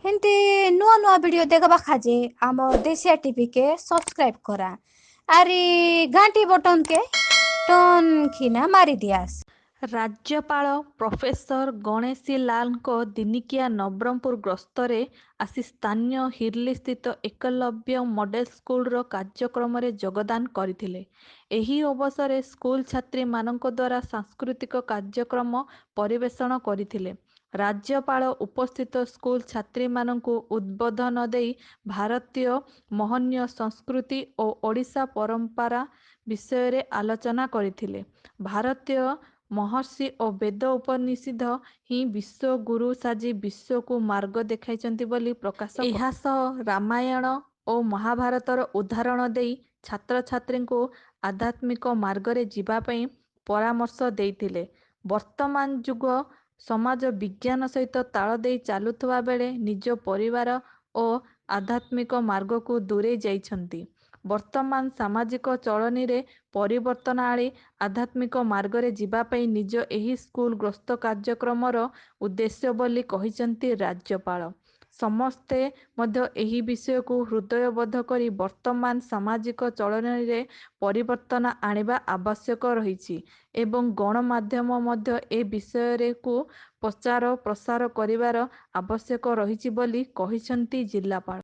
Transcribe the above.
हेन्ती नुआ नुआ वीडियो देखबा खाजे आम देशिया टीवी के सब्सक्राइब करा। आरी घंटी बटन के टन खिना मारी दियास। ରାଜ୍ୟପାଳ ପ୍ରଫେସର ଗଣେଶୀ ଲାଲଙ୍କ ଦିନିକିଆ ନବରଙ୍ଗପୁର ଗସ୍ତରେ ଆସି ସ୍ଥାନୀୟ ହିର୍ଲିସ୍ଥିତ ଏକଲବ୍ୟ ମଡେଲ ସ୍କୁଲର କାର୍ଯ୍ୟକ୍ରମରେ ଯୋଗଦାନ କରିଥିଲେ। ଏହି ଅବସରରେ ସ୍କୁଲ ଛାତ୍ରୀମାନଙ୍କ ଦ୍ୱାରା ସାଂସ୍କୃତିକ କାର୍ଯ୍ୟକ୍ରମ ପରିବେଷଣ କରିଥିଲେ। ରାଜ୍ୟପାଳ ଉପସ୍ଥିତ ସ୍କୁଲ ଛାତ୍ରୀମାନଙ୍କୁ ଉଦ୍ବୋଧନ ଦେଇ ଭାରତୀୟ ମହନୀୟ ସଂସ୍କୃତି ଓ ଓଡ଼ିଶା ପରମ୍ପରା ବିଷୟରେ ଆଲୋଚନା କରିଥିଲେ। ଭାରତୀୟ ମହର୍ଷି ଓ ବେଦ ଉପନିଷଦ ହିଁ ବିଶ୍ୱଗୁରୁ ସାଜି ବିଶ୍ୱକୁ ମାର୍ଗ ଦେଖାଇଛନ୍ତି ବୋଲି ପ୍ରକାଶ କରିଥିଲେ। ଏହା ସହ ରାମାୟଣ ଓ ମହାଭାରତର ଉଦାହରଣ ଦେଇ ଛାତ୍ରଛାତ୍ରୀଙ୍କୁ ଆଧ୍ୟାତ୍ମିକ ମାର୍ଗରେ ଯିବା ପାଇଁ ପରାମର୍ଶ ଦେଇଥିଲେ। ବର୍ତ୍ତମାନ ଯୁଗ ସମାଜ ବିଜ୍ଞାନ ସହିତ ତାଳ ଦେଇ ଚାଲୁଥିବା ବେଳେ ନିଜ ପରିବାର ଓ ଆଧ୍ୟାତ୍ମିକ ମାର୍ଗକୁ ଦୂରେଇ ଯାଇଛନ୍ତି। ବର୍ତ୍ତମାନ ସାମାଜିକ ଚଳଣିରେ ପରିବର୍ତ୍ତନ ଆଣି ଆଧ୍ୟାତ୍ମିକ ମାର୍ଗରେ ଯିବା ପାଇଁ ନିଜ ଏହି ସ୍କୁଲ ଗସ୍ତ କାର୍ଯ୍ୟକ୍ରମର ଉଦ୍ଦେଶ୍ୟ ବୋଲି କହିଛନ୍ତି ରାଜ୍ୟପାଳ। ସମସ୍ତେ ମଧ୍ୟ ଏହି ବିଷୟକୁ ହୃଦୟବୋଧ କରି ବର୍ତ୍ତମାନ ସାମାଜିକ ଚଳଣିରେ ପରିବର୍ତ୍ତନ ଆଣିବା ଆବଶ୍ୟକ ରହିଛି ଏବଂ ଗଣମାଧ୍ୟମ ମଧ୍ୟ ଏ ବିଷୟକୁ ପ୍ରଚାର ପ୍ରସାର କରିବାର ଆବଶ୍ୟକ ରହିଛି ବୋଲି କହିଛନ୍ତି ଜିଲ୍ଲାପାଳ।